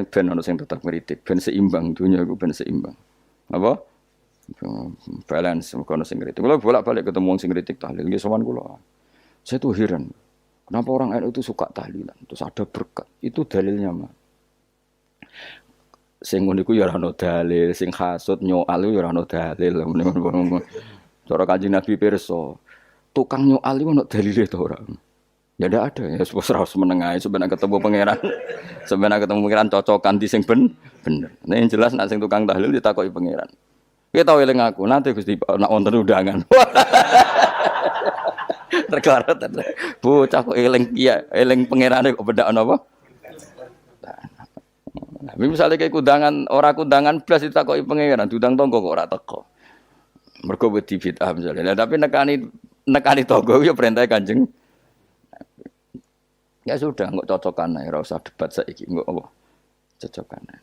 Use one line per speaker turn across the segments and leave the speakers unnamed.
Mulane ben ono sing tetep ngritik, ben seimbang dunya iku ben seimbang. Apa? Balance kono sing ngritik. Kula bolak-balik ketemu wong sing ngritik tahlil nggih sowan kula. Saya tuh heran. Kenapa orang NU itu suka tahlilan? Terus ada berkat. Itu dalilnya mah. Sing ngono iku ya ora ono dalil, sing hasud nyoal ya ora ono dalil. Cara Kanjeng Nabi pirsa, tukang nyoal iku ono dalile to ora? Ya ndak ada ya, harus menengahi sebenarnya ketemu pangeran. Sebenarnya ketemu pangeran cocokan di sing bener. Nah yang jelas nek sing tukang tahlil ditakoki pangeran. Kowe tau eling aku, nanti Gusti nek wonten undangan. Terkarat bocah kok eling kiai, eling pangerane kok bedak napa? Nah, misalnya kayak kundangan, orang kundangan blas ditakoki pangeran, diundang tonggo kok ora teko. Mergo wedi bid'ah misalnya. Tapi nekani tonggo ya perintah Kanjeng. Ya sudah, nggak cocokan ae, ora usah debat saiki, nggak apa. Cocokan ae.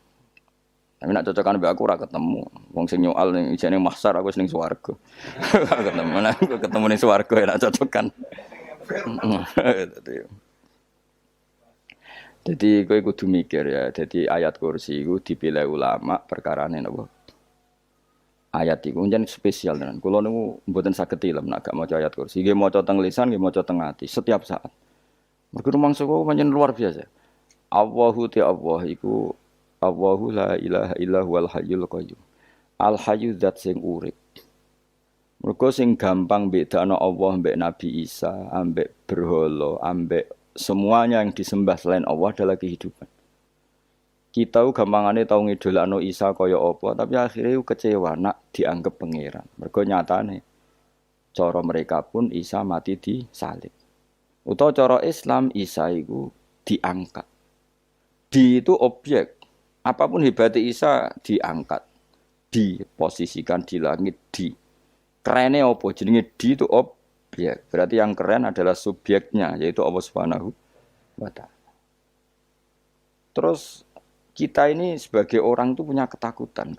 Tapi nak cocokan mbek aku ora ketemu. Wong sing nyoal ning ijene mahsyar aku ning swarga. Ketemu nek ketemu ning swarga ya nak cocokan. Jadi kowe kudu mikir ya. Jadi ayat kursi iku dipilih ulama perkarane napa? Ayat iku njen spesial tenan. Kula niku mboten saged tilem nek gak maca ayat kursi. Nggih maca teng lisan, nggih maca teng ati setiap saat. Mergo rumangsa kok pancen luar biasa. Allahu ta Allah iku Allahu la ilaha illa huwal hayyul qayyum. Al hayyu zat sing urip. Mergo sing gampang bedakno Allah mbek Nabi Isa, ambek berhala, ambek semuanya yang disembah selain Allah adalah kehidupan. Kita gampangane tau ngidolakno Isa kaya apa, tapi akhirnya kecewa nak dianggap pangeran. Mergo nyatane cara mereka pun Isa mati disalib. Utawa cara Islam Isa iku diangkat. Di itu objek. Apapun hebatnya Isa diangkat. Diposisikan di langit di. Kerene apa? Jenenge di itu objek. Berarti yang keren adalah subjeknya yaitu Allah Subhanahu wa taala. Terus kita ini sebagai orang tuh punya ketakutan.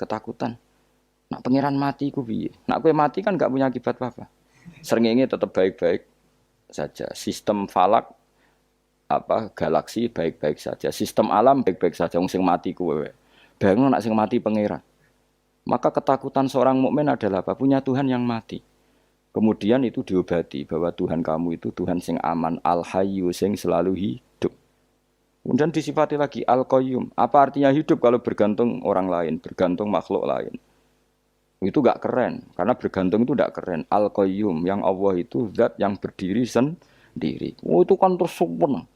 Nak pangeran mati iku piye? Nak kowe mati kan enggak punya akibat apa-apa. Srengenge tetap baik-baik saja. Sistem falak galaksi baik-baik saja. Sistem alam baik-baik saja. Wong sing mati kuwe. Bayangno nek sing mati pangeran. Maka ketakutan seorang mukmin adalah apa? Punya Tuhan yang mati. Kemudian itu diobati bahwa Tuhan kamu itu Tuhan sing aman, al-hayyu sing selalu hidup. Kemudian disifati lagi al-qayyum. Apa artinya hidup kalau bergantung orang lain, bergantung makhluk lain? Itu enggak keren, karena bergantung itu enggak keren. Al-qayyum yang Allah itu zat yang berdiri sendiri. Oh itu kan terus sempurna.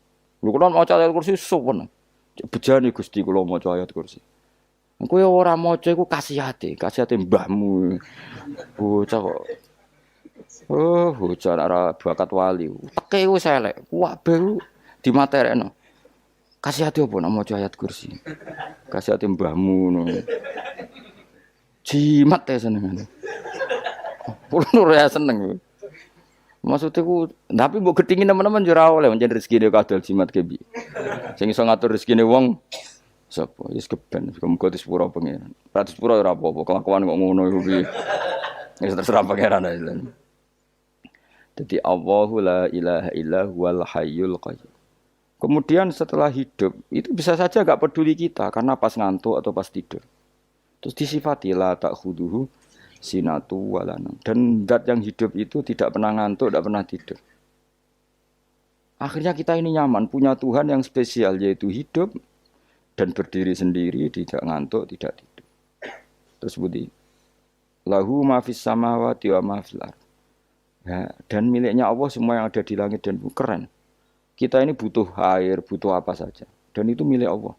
Lho kan maca ayat kursi sempurna. Bejane Gusti kula maca ayat kursi. Kowe ora maca iku kasihate mbahmu. Bocah kok. Oh, bocah ora bakat wali. Teke wis elek. Kabeh dimaterekno. Kasihate opo nek maca ayat kursi? Kasihate mbahmu ngono. Jimat ya seneng. Kulo ora seneng. Maksudnya ku, tapi mbok gedhingi teman-teman yo ora oleh pancen rezekine kadal jimat ke piye. Sing iso ngatur rezekine wong sapa? Wis keben, muga disepuro pangeran. Ora disepuro ora apa-apa, kelakuan kok ngono iku piye. Wis terserah pangeran ae. Jadi Allahu la ilaha illa huwal hayyul qayyum. Kemudian setelah hidup, itu bisa saja enggak peduli kita karena pas ngantuk atau pas tidur. Terus disifati la ta'khuduhu sinatu walanam. Dan zat yang hidup itu tidak pernah ngantuk, tidak pernah tidur. Akhirnya kita ini nyaman, punya Tuhan yang spesial, yaitu hidup dan berdiri sendiri, tidak ngantuk, tidak tidur. Terus budi, lahu ma fis samawati wa ma fil ardh. Ya, dan miliknya Allah semua yang ada di langit dan bumi. Keren. Kita ini butuh air, butuh apa saja. Dan itu milik Allah.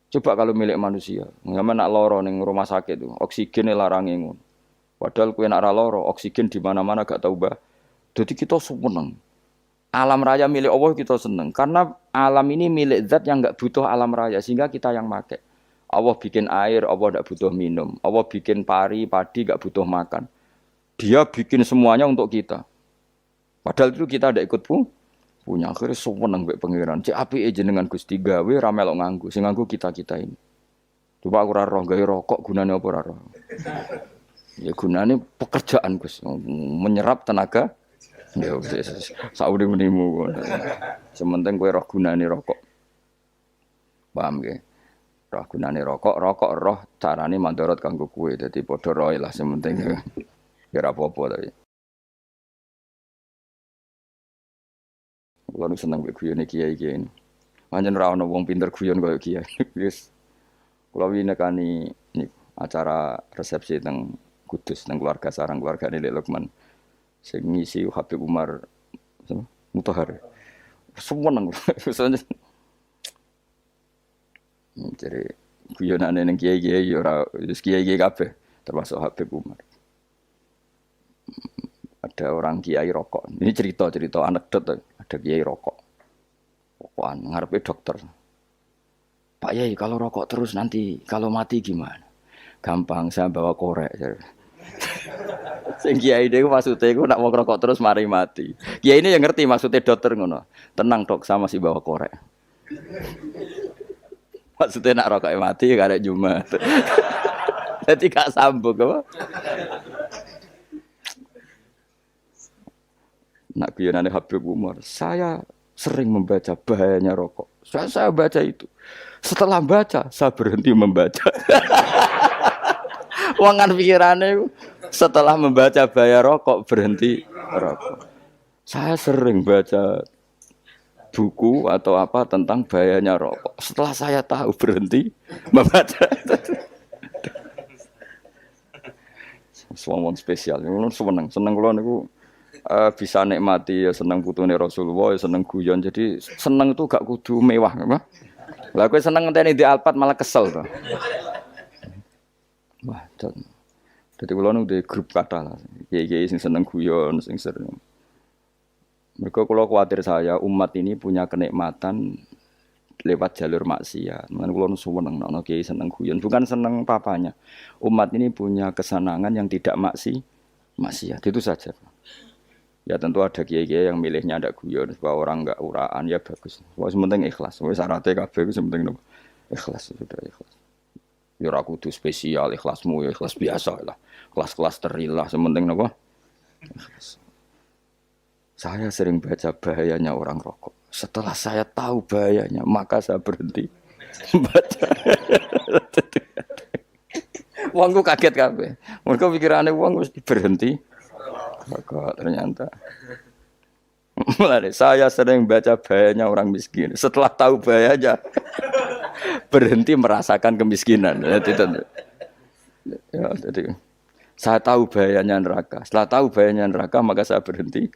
Coba kalau milik manusia, nggak nak loro ning rumah sakit tuh, oksigennya larang ngono. Padahal kue nak loro, oksigen di mana-mana gak tahu bah. Jadi kita seneng. Alam raya milik Allah kita seneng, karena alam ini milik zat yang nggak butuh alam raya, sehingga kita yang make. Allah bikin air, Allah tidak butuh minum. Allah bikin padi nggak butuh makan. Dia bikin semuanya untuk kita. Padahal itu kita tidak ikut punya. Akhirnya seneng mbek pangeran. Cek apike jenengan Gusti gawe ra melok nganggo. Sing nganggo kita-kita ini. Coba aku ora roh gawe rokok gunane apa ora roh. Ya gunane pekerjaan Gus, menyerap tenaga. Ya wis saurip-uripmu. Sementing kowe roh gunane rokok. Paham nggih? Roh gunane rokok, rokok roh carane mandorot kanggo kowe. Dadi padha roe lah sementing ya ora apa-apa tapi. Kulo nu seneng mek guyone kiai-kiai ini. Pancen ora ono wong pinter guyon koyo kiai. Wis kulo wingi nekani acara resepsi teng Kudus teng keluarga sarang keluargane Lek Lukman. Sing ngisi Habib Umar Mutahar. Seneng. Jadi guyonane ning kiai-kiai ora wis kiai-kiai kabeh termasuk Habib Umar. Ada orang kiai rokok. Ini cerita anekdot. Ada kiai rokok. Rokokan ngarepe dokter. Pak Yai kalau rokok terus nanti kalau mati gimana? Gampang saya bawa korek. Sing kiai niku maksude iku nak wong rokok terus mari mati. Kiai ini yang ngerti maksudnya dokter ngono. Tenang dok, saya masih bawa korek. Maksudnya nak rokok mati karek Jumat. Jadi gak sambung apa? Nak guyonane Habib Umar, saya sering membaca bahayanya rokok. Saya baca itu. Setelah baca, saya berhenti membaca. Wangan pikirannya setelah membaca bahaya rokok berhenti rokok. Saya sering baca buku atau apa tentang bahayanya rokok. Setelah saya tahu berhenti membaca. Semua spesial. Seneng kalau niku bisa nikmati ya seneng putune Rasulullah, ya seneng guyon. Jadi seneng itu gak kudu mewah, apa? Lah kowe seneng ngenteni di Alphard malah kesel to. Wah, dadi kula nu di grup kathah lah. Kiai-kiai sing seneng guyon, sing sering. Mergo kula kuwatir saya umat ini punya kenikmatan lewat jalur maksiat. Mulane kula nu seneng ana kiai seneng guyon, bukan seneng papanya. Umat ini punya kesenangan yang tidak maksiat. Itu saja. Ya tentu ada kiai-kiai yang milihnya ada guyon supaya orang enggak uraan ya bagus. Wes penting ikhlas. Wes syaratnya kabeh iku penting ikhlas sudah ikhlas. Ya ora kudu spesial ikhlasmu ya ikhlas biasa lah. Kelas-kelas terilah sementing napa? Ikhlas. Saya sering baca bahayanya orang rokok. Setelah saya tahu bahayanya, maka saya berhenti baca. Wongku kaget kabeh. Mergo pikirane wong wis berhenti rokok ternyata. Mulai saya sering baca bahayanya orang miskin. Setelah tahu bahayanya, berhenti merasakan kemiskinan. Jadi saya tahu bahayanya neraka. Setelah tahu bahayanya neraka, maka saya berhenti.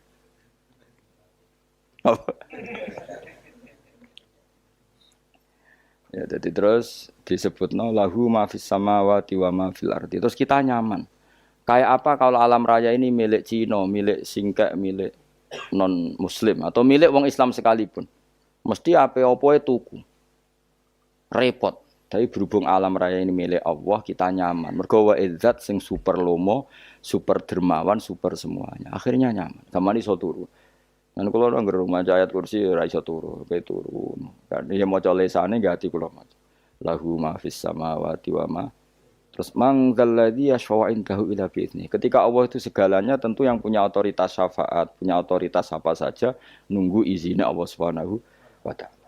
Ya, jadi terus disebutno lahu ma fis samawati wa ma fil ardi. Terus kita nyaman. Kayak apa kalau alam raya ini milik Cina, milik Singkek, milik non Muslim atau milik wong Islam sekalipun. Mesti apa-apa tuku. Repot. Tapi berhubung alam raya ini milik Allah, kita nyaman. Mergo wa izzat sing super lomo, super dermawan, super semuanya. Akhirnya nyaman. Gamane iso turu. Lan kula nang rumah ayat kursi ora iso turu, pe turun. Kan ya maca lesane nggih ati kula maca. Lahu ma fis samawati wa ma. Terus manggalladzi yashfa'u indahu ila bi'izni. Ketika Allah itu segalanya tentu yang punya otoritas syafaat, punya otoritas apa saja nunggu izinnya Allah Subhanahu wa taala.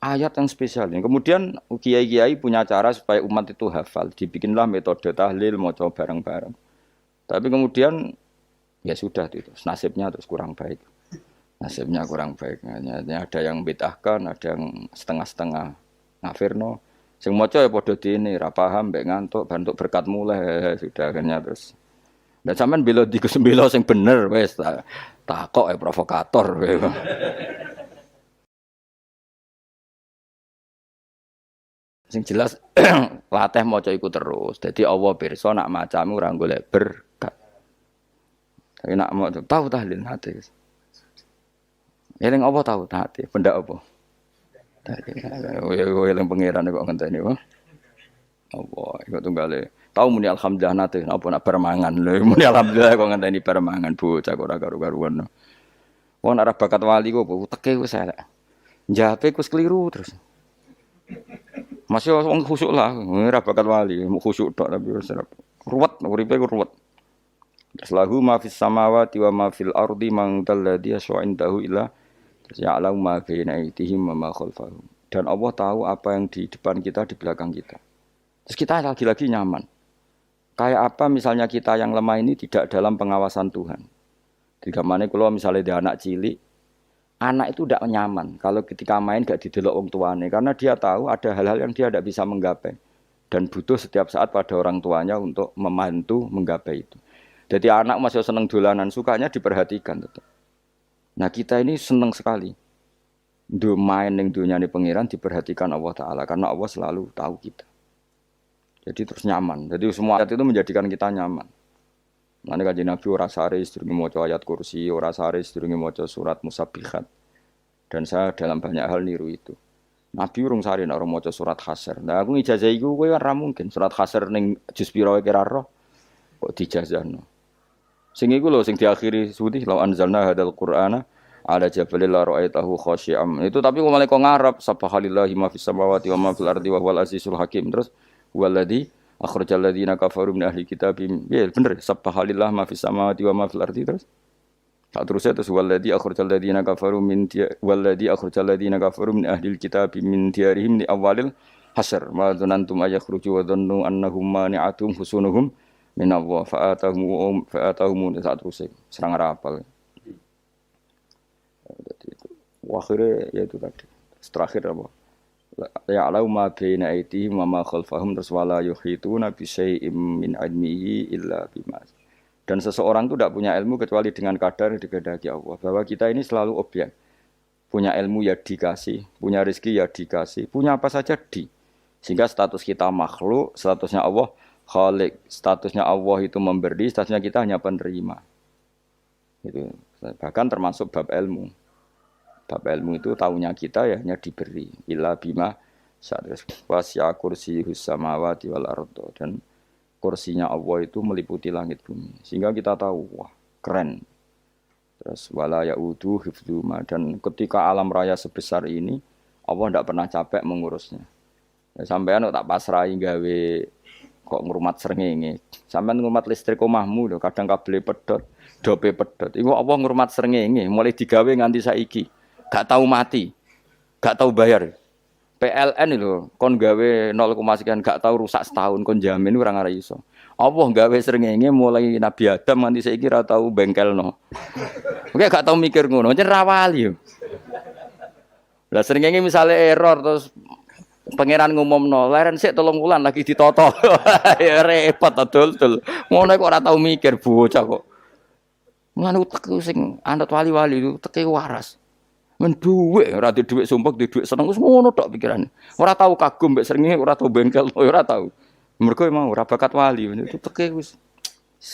Ayat yang spesial ini. Kemudian kiai-kiai punya cara supaya umat itu hafal. Dibikinlah metode tahlil maca bareng-bareng. Tapi kemudian ya sudah itu. Nasibnya terus kurang baik. Nasibnya kurang baik. Ada yang bid'ahkan, ada yang setengah-setengah ngafirno. Sing maca ya padha dene ra paham mbek ngantuk bantuk berkat mulai sudah akhirnya terus. Lah sampean bela dikesembelo sing bener wis takok provokator. Sing jelas latih maca iku terus. Dadi Allah pirsa nak macamu ora golek berkat. Tapi nak mau tahu tahlil hati. Eling apa tahu hati? Benda apa? Yang pangeran kok ngenteni wae. Apa iku tunggale. Tahu muni alhamdulillah nate apa nak permangan lho. Muni alhamdulillah kok ngenteni permangan bocah kok ora karu-karuan. Wong arep bakat wali kok teke wis elek. Njape wis keliru terus. Masih wong khusuk lah, ora bakat wali, khusuk tok tapi wis ruwet, uripe ku ruwet. Lahu ma fis samawati wa ma fil ardi man dalladhi yashfa'u indahu illa ya'lamu ma baina aydihim wa ma khalfahum. Dan Allah tahu apa yang di depan kita, di belakang kita. Terus kita lagi-lagi nyaman. Kayak apa misalnya kita yang lemah ini tidak dalam pengawasan Tuhan. Jika mana kalau misalnya dia anak cilik, anak itu tidak nyaman kalau ketika main gak didelok wong tuane karena dia tahu ada hal-hal yang dia tidak bisa menggapai dan butuh setiap saat pada orang tuanya untuk membantu menggapai itu. Jadi anak masih seneng dolanan, sukanya diperhatikan tetap. Nah kita ini seneng sekali. Main yang dunyane pangeran diperhatikan Allah Ta'ala karena Allah selalu tahu kita. Jadi terus nyaman. Jadi semua ayat itu menjadikan kita nyaman. Nanti Kanjeng Nabi ora sare sedurunge maca ayat kursi, ora sare sedurunge maca surat Musabbihat. Dan saya dalam banyak hal niru itu. Nabi urung sare nek ora maca surat Hasyr. Nah aku ijazah iku kowe ora mungkin surat Hasyr ning juz pira wae kira roh kok dijazahno. Sing iku lho sing diakhiri sudi law anzalna hadzal qur'ana ala jabalil la ra'aitahu khashi'am. Itu tapi kok malah kok ngarep subhanallahi ma fis samawati wa ma fil ardi wa huwal azizul hakim. Terus waladzi akhrajal ladzina kafaru min ahli kitab. Ya bener subhanallah ma fis samawati wa ma fil ardi terus. Tak terusnya terus waladzi akhrajal ladzina kafaru min waladzi akhrajal ladzina kafaru min ahli kitab min diyarihim li awalil hasyr. Ma dzanantum ayakhruju wa dhannu annahum mani'atum husunuhum min Allah fa'atahum tak terusnya serang rapal. Akhirnya ya itu tadi. Terakhir apa? Ya'lamu ma baina aydihim wa ma khalfahum wala yuhituna bi syai'in min ilmihi illa bima. Dan seseorang itu tidak punya ilmu kecuali dengan kadar dikehendaki Allah. Bahwa kita ini selalu objek. Punya ilmu ya dikasih, punya rezeki ya dikasih, punya apa saja di. Sehingga status kita makhluk, statusnya Allah Khalik, statusnya Allah itu memberi, statusnya kita hanya penerima. Itu bahkan termasuk bab ilmu. Bab ilmu itu tahunya kita ya hanya diberi illa bima sadris wasya kursiyus samawati wal ardo dan kursinya Allah itu meliputi langit bumi sehingga kita tahu wah keren. Terus wala yaudu hifdzuma dan ketika alam raya sebesar ini Allah tidak pernah capek mengurusnya. Ya, sampean tak pasrahi gawe kok ngrumat srengenge. Sampean ngrumat listrik omahmu lho kadang kabel pedhot, dope pedhot. Iku Allah ngrumat srengenge mulai digawe nganti saiki. Gak tahu mati, gak tahu bayar. PLN itu kon gawe 0, sekian gak tahu rusak setahun kon jamin ora ngara iso. Allah gawe srengenge mulai Nabi Adam nganti saiki ora tahu bengkelno. Oke gak tahu mikir ngono, jen ra wali yo. Lah srengenge misale error terus pangeran ngumumno, leren sik 3 wulan lagi ditoto. Ya repot dul. Ngono kok ora tahu mikir bocah kok. Ngono utek sing anut wali-wali itu teke waras. Men dhuwit ora di dhuwit sumpek di dhuwit seneng wis ngono tok pikirane. Ora tau kagum mbek srengenge, ora tau bengkel, ora tau. Mergo mau ora bakat wali itu teke wis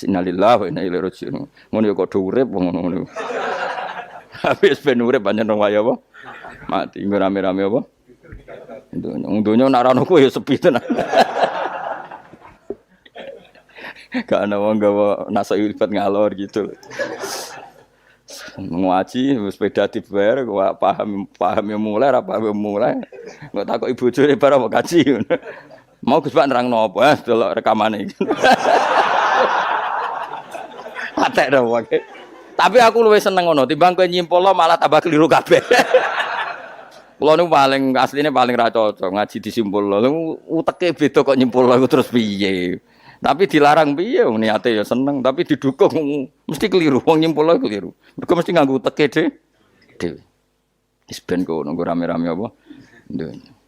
innalillahi wa inna ilaihi raji'un. Ngono ya kok do urip ngono. Habis ben urip pancen wae apa? Mati rame-rame apa? Dunya nak rano ku ya sepi tenan. Gak ana wong gawa nasa ibadat ngalor gitu. Ngaji sepeda dibayar paham yang mulai apa yang mulai nggak takut ibu juri para mau kaji mau Gus Pak nerangno apa delok rekamane atek dah wae tapi aku luwih seneng ngono timbang kowe nyimpulno malah tambah keliru kabeh kula niku paling asline paling ra cocok ngaji disimpulno uteke beda kok nyimpulno terus piye. Tapi dilarang piye niate ya seneng, tapi didukung mesti keliru. Wong nyimpul keliru. Mergo mesti nganggo teke dhewe. Wis ben kono rame-rame apa? Ndon.